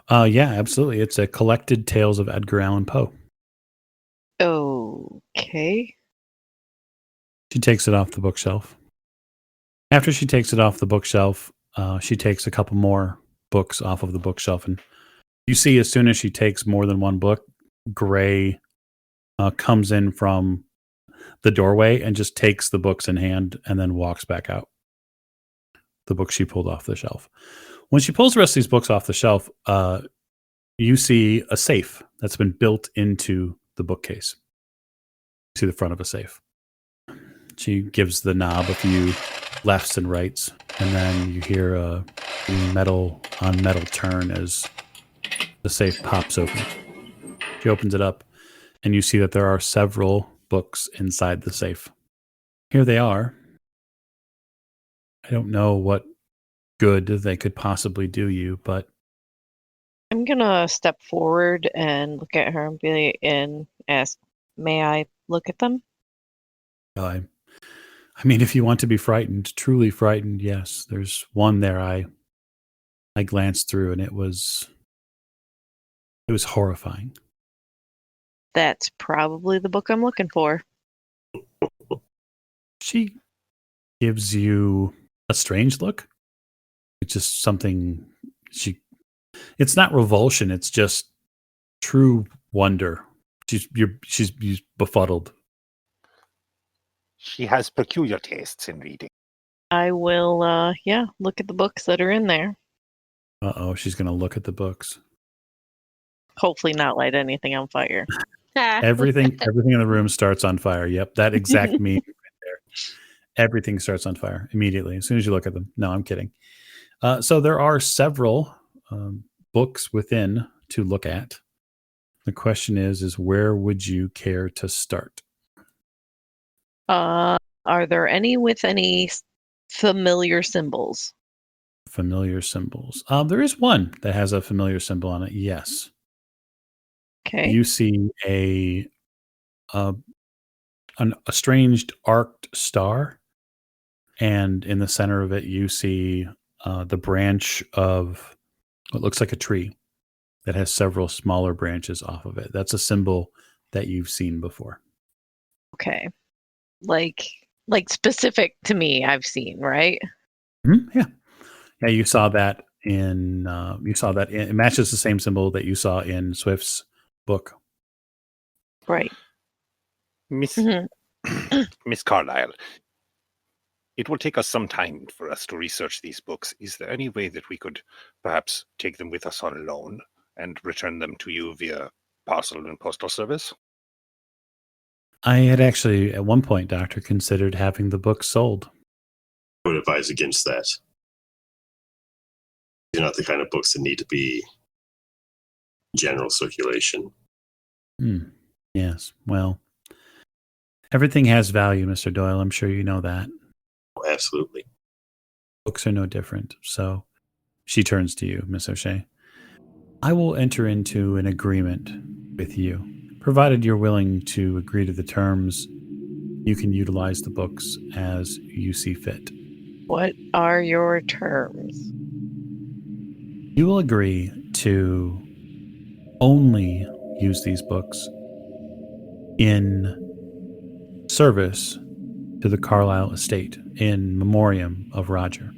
Yeah, absolutely. It's a Collected Tales of Edgar Allan Poe. Okay. She takes it off the bookshelf. After she takes it off the bookshelf, she takes a couple more books off of the bookshelf. And you see, as soon as she takes more than one book, Gray comes in from the doorway and just takes the books in hand and then walks back out. The books she pulled off the shelf. When she pulls the rest of these books off the shelf, you see a safe that's been built into the bookcase. You see the front of a safe. She gives the knob a few lefts and rights, and then you hear a metal on metal turn as the safe pops open. She opens it up, and you see that there are several books inside the safe. Here they are. I don't know what good they could possibly do you, but I'm gonna step forward and look at her and ask, "May I look at them?" I mean, if you want to be frightened, truly frightened, yes. There's one there I glanced through, and it was horrifying. That's probably the book I'm looking for. She gives you a strange look. It's just something it's not revulsion, it's just true wonder. She's befuddled. She has peculiar tastes in reading. I will, look at the books that are in there. Uh-oh, she's going to look at the books. Hopefully not light anything on fire. Everything in the room starts on fire. Yep, that exact meme right there. Everything starts on fire immediately as soon as you look at them. No, I'm kidding. So there are several books within to look at. The question is where would you care to start? Are there any with any familiar symbols? Familiar symbols. There is one that has a familiar symbol on it. Yes. Okay. You see a estranged arced star, and in the center of it, you see the branch of what looks like a tree that has several smaller branches off of it. That's a symbol that you've seen before. Okay. Like specific to me, I've seen, right? Mm-hmm. Yeah. You saw that in. It matches the same symbol that you saw in Swift's book. Right. Miss Carlyle, it will take us some time for us to research these books. Is there any way that we could perhaps take them with us on loan and return them to you via parcel and postal service? I had actually, at one point, Doctor, considered having the book sold. I would advise against that. They're not the kind of books that need to be general circulation. Yes. Well, everything has value, Mr. Doyle. I'm sure you know that. Oh, absolutely. Books are no different. So she turns to you, Miss O'Shea. I will enter into an agreement with you. Provided you're willing to agree to the terms, you can utilize the books as you see fit. What are your terms? You will agree to only use these books in service to the Carlyle estate in memoriam of Roger.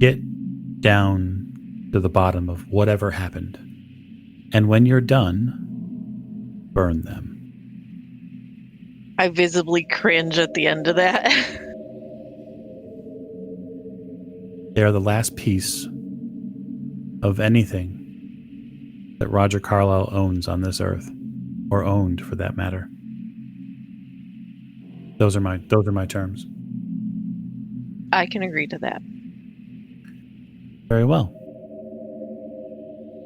get down to the bottom of whatever happened. And when you're done, burn them. I visibly cringe at the end of that. They are the last piece of anything that Roger Carlyle owns on this earth, or owned for that matter. Those are my terms. I can agree to that. Very well.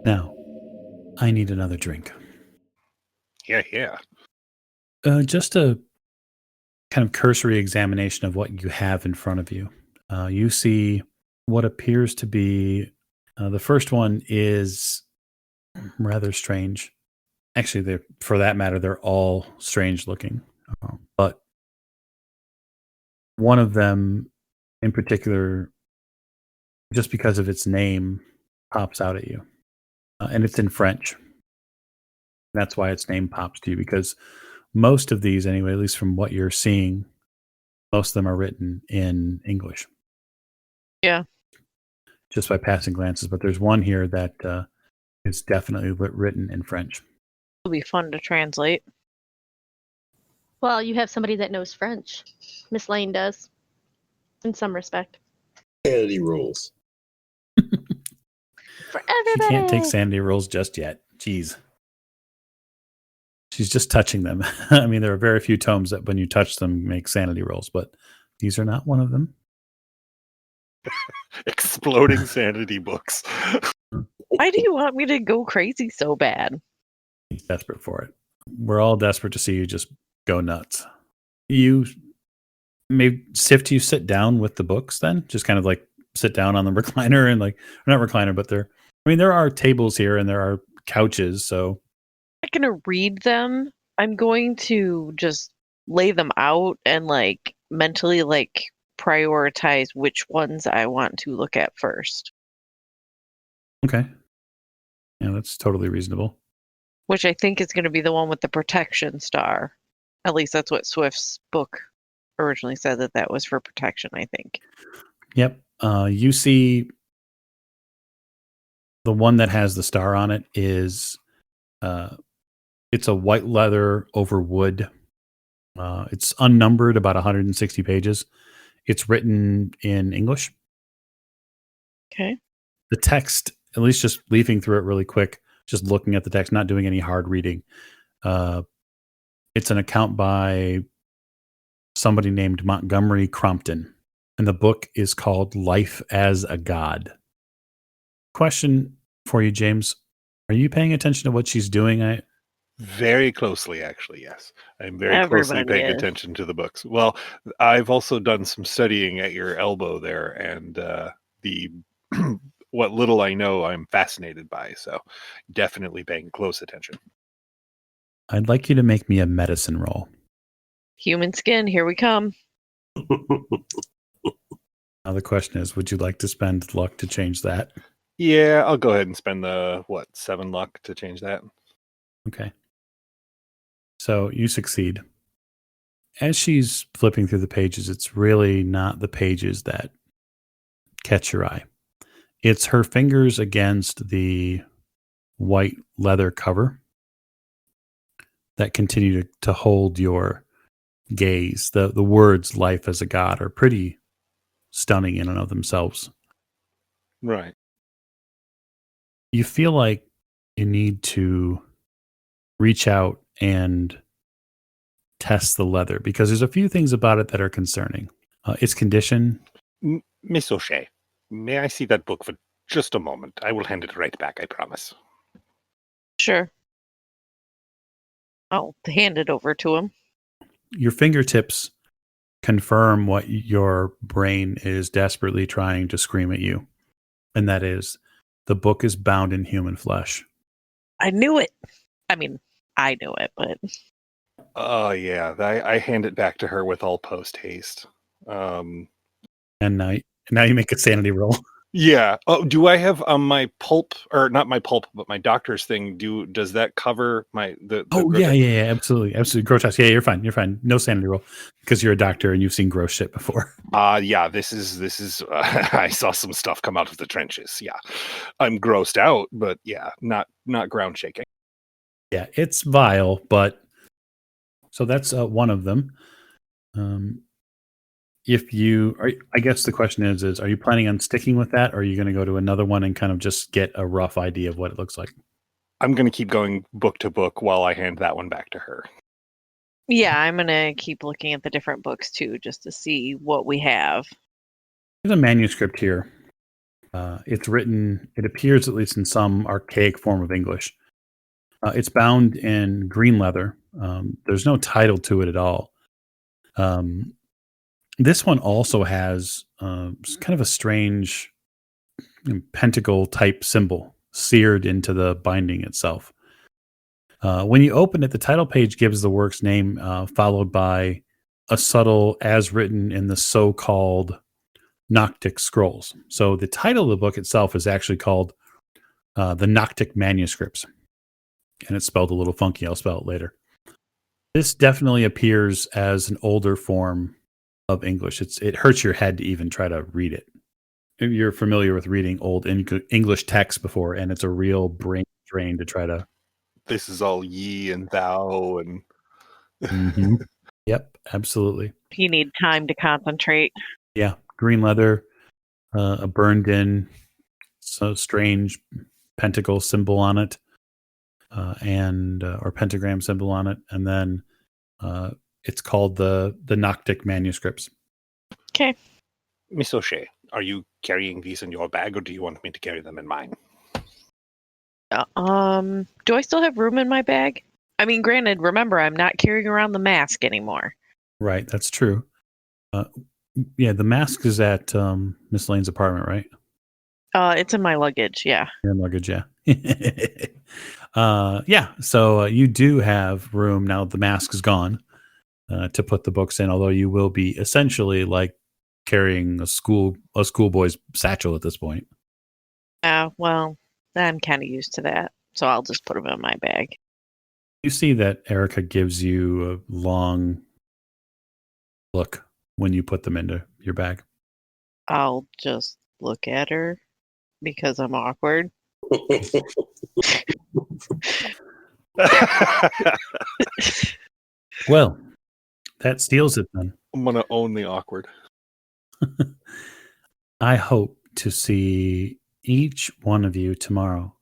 Now, I need another drink. Yeah. Just a kind of cursory examination of what you have in front of you. You see what appears to be the first one is rather strange. Actually, for that matter, they're all strange looking. But one of them in particular, just because of its name, pops out at you. And it's in French. That's why its name pops to you, because most of these, anyway, at least from what you're seeing, most of them are written in English. Yeah. Just by passing glances. But there's one here that is definitely written in French. It'll be fun to translate. Well, you have somebody that knows French. Miss Lane does, in some respect. Sanity rules. For She everybody. can't take sanity rolls just yet. Jeez. She's just touching them. I mean, there are very few tomes that when you touch them make sanity rolls, but these are not one of them. Exploding sanity books. Why do you want me to go crazy so bad? He's desperate for it. We're all desperate to see you just go nuts. You maybe Sift, you sit down with the books then? Just kind of like sit down on the recliner and like, not recliner, but there are tables here and there are couches. So I'm not going to read them. I'm going to just lay them out and like mentally like prioritize which ones I want to look at first. okay. Yeah, that's totally reasonable. Which I think is going to be the one with the protection star. At least that's what Swift's book originally said, that was for protection, I think. Yep. You see the one that has the star on it is it's a white leather over wood. It's unnumbered, about 160 pages. It's written in English. Okay. The text, at least just leafing through it really quick, just looking at the text, not doing any hard reading. It's an account by somebody named Montgomery Crompton, and the book is called Life as a God. Question for you, James. Are you paying attention to what she's doing? Very closely, actually, yes. I'm very closely Everybody paying is. attention to the books. Well, I've also done some studying at your elbow there, and the what little I know, I'm fascinated by. So, definitely paying close attention. I'd like you to make me a medicine roll. Human skin, here we come. Now the question is, would you like to spend luck to change that? Yeah, I'll go ahead and spend the 7 luck to change that. Okay. So you succeed. As she's flipping through the pages, it's really not the pages that catch your eye. It's her fingers against the white leather cover that continue to hold your gaze. The words "life as a god" are pretty stunning in and of themselves. Right. You feel like you need to reach out and test the leather because there's a few things about it that are concerning. Its condition. Miss O'Shea, may I see that book for just a moment? I will hand it right back, I promise. Sure. I'll hand it over to him. Your fingertips confirm what your brain is desperately trying to scream at you. And that is, the book is bound in human flesh. I knew it. I mean, I knew it, but... Oh, yeah. I hand it back to her with all post haste. And now you make a sanity roll. Yeah. Oh, do I have my pulp, or not my pulp, but my doctor's thing? Does that cover the Oh yeah, absolutely, grotesque. Yeah, you're fine. You're fine. No sanity roll because you're a doctor and you've seen gross shit before. Yeah, this is I saw some stuff come out of the trenches. Yeah. I'm grossed out, but yeah, not ground shaking. Yeah, it's vile, but so that's one of them. If you are, I guess the question is are you planning on sticking with that, or are you going to go to another one and kind of just get a rough idea of what it looks like? I'm going to keep going book to book while I hand that one back to her. Yeah, I'm going to keep looking at the different books too, just to see what we have. There's a manuscript here. It's written, it appears at least in some archaic form of English. It's bound in green leather. There's no title to it at all. This one also has kind of a strange pentacle type symbol seared into the binding itself. When you open it, the title page gives the work's name, followed by a subtle as written in the so-called Noctic Scrolls. So the title of the book itself is actually called the Noctic Manuscripts. And it's spelled a little funky. I'll spell it later. This definitely appears as an older form of English. It hurts your head to even try to read it. If you're familiar with reading old English text before, and it's a real brain drain to try to. This is all ye and thou and. Mm-hmm. Yep, absolutely. You need time to concentrate. Yeah, green leather, a burned in, so strange pentacle symbol on it, and or pentagram symbol on it, and then it's called the Noctic Manuscripts. Okay. Miss O'Shea, are you carrying these in your bag, or do you want me to carry them in mine? Do I still have room in my bag? I mean, granted, remember, I'm not carrying around the mask anymore. Right, that's true. Yeah, the mask is at Miss Lane's apartment, right? It's in my luggage, yeah. Your luggage, yeah. Yeah, so you do have room now the mask is gone to put the books in, although you will be essentially like carrying a schoolboy's satchel at this point. Well, I'm kind of used to that, so I'll just put them in my bag. You see that Erica gives you a long look when you put them into your bag. I'll just look at her because I'm awkward. Well, that steals it then. I'm going to own the awkward. I hope to see each one of you tomorrow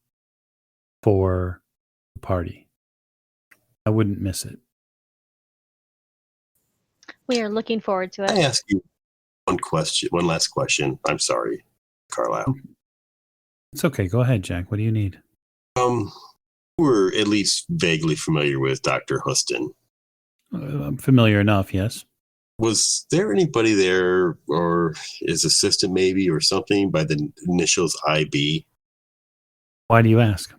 for the party. I wouldn't miss it. We are looking forward to I it. ask you one last question. I'm sorry, Carlyle. It's okay. Go ahead, Jack. What do you need? We're at least vaguely familiar with Dr. Huston. I'm familiar enough, yes. Was there anybody there, or his assistant maybe, or something by the initials IB? Why do you ask?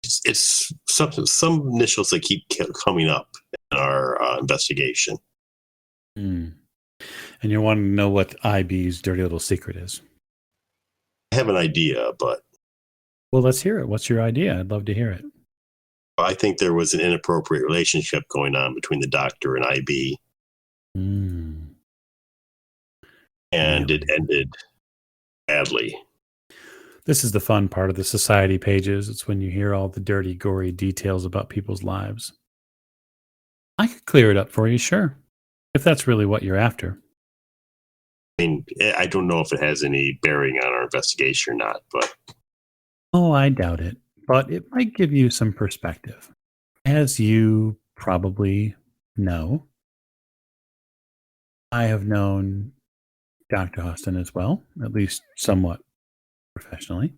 It's some initials that keep coming up in our investigation. And you're wanting to know what IB's dirty little secret is. I have an idea, but... Well, let's hear it. What's your idea? I'd love to hear it. I think there was an inappropriate relationship going on between the doctor and IB. And it ended badly. This is the fun part of the society pages. It's when you hear all the dirty, gory details about people's lives. I could clear it up for you, sure. If that's really what you're after. I mean, I don't know if it has any bearing on our investigation or not, but... Oh, I doubt it. But it might give you some perspective. As you probably know, I have known Dr. Huston as well, at least somewhat professionally.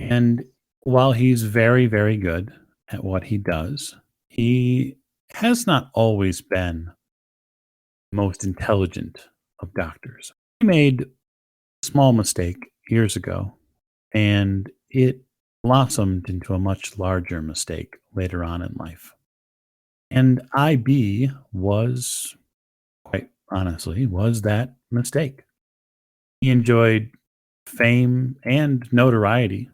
And while he's very, very good at what he does, he has not always been the most intelligent of doctors. He made a small mistake years ago, and it blossomed into a much larger mistake later on in life. And IB was, quite honestly, was that mistake. He enjoyed fame and notoriety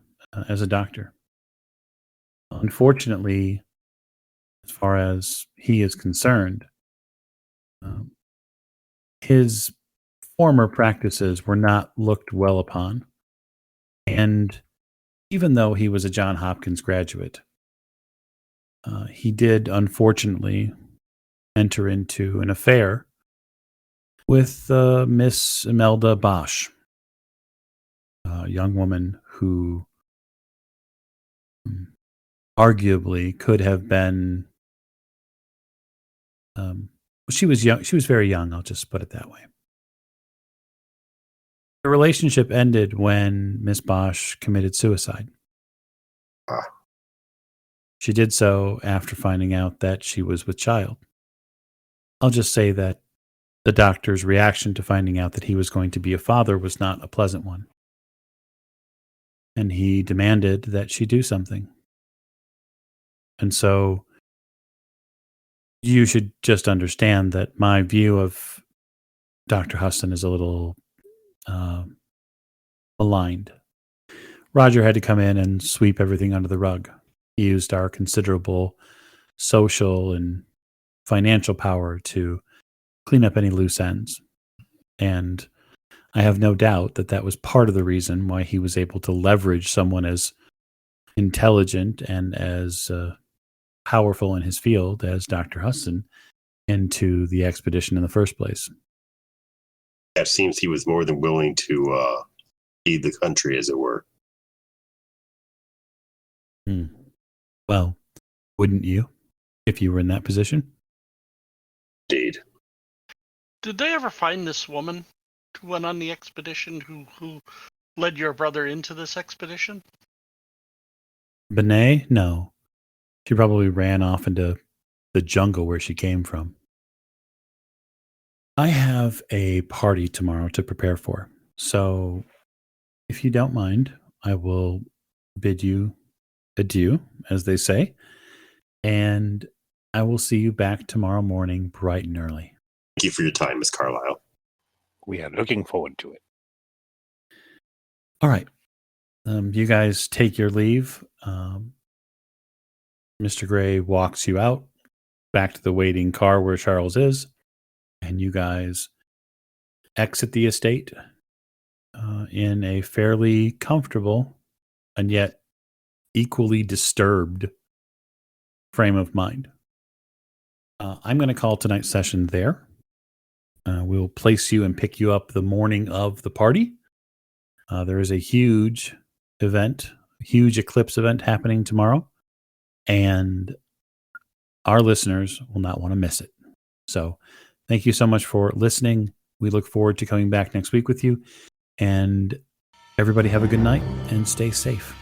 as a doctor. Unfortunately, as far as he is concerned, his former practices were not looked well upon. And even though he was a Johns Hopkins graduate, he did unfortunately enter into an affair with Miss Imelda Bosch, a young woman who arguably could have been. She was young. She was very young. I'll just put it that way. The relationship ended when Miss Bosch committed suicide. She did so after finding out that she was with child. I'll just say that the doctor's reaction to finding out that he was going to be a father was not a pleasant one. And he demanded that she do something. And so you should just understand that my view of Dr. Huston is a little aligned. Roger had to come in and sweep everything under the rug. He used our considerable social and financial power to clean up any loose ends. And I have no doubt that that was part of the reason why he was able to leverage someone as intelligent and as powerful in his field as Dr. Huston into the expedition in the first place. It seems he was more than willing to feed the country, as it were. Well, wouldn't you, if you were in that position? Indeed. Did they ever find this woman who went on the expedition, who led your brother into this expedition? Benet? No. She probably ran off into the jungle where she came from. I have a party tomorrow to prepare for. So if you don't mind, I will bid you adieu, as they say. And I will see you back tomorrow morning bright and early. Thank you for your time, Miss Carlyle. We are looking forward to it. All right. You guys take your leave. Mr. Gray walks you out back to the waiting car where Charles is, and you guys exit the estate in a fairly comfortable and yet equally disturbed frame of mind. I'm going to call tonight's session there. We'll place you and pick you up the morning of the party. There is a huge event, a huge eclipse event happening tomorrow, and our listeners will not want to miss it. So thank you so much for listening. We look forward to coming back next week with you, and everybody have a good night and stay safe.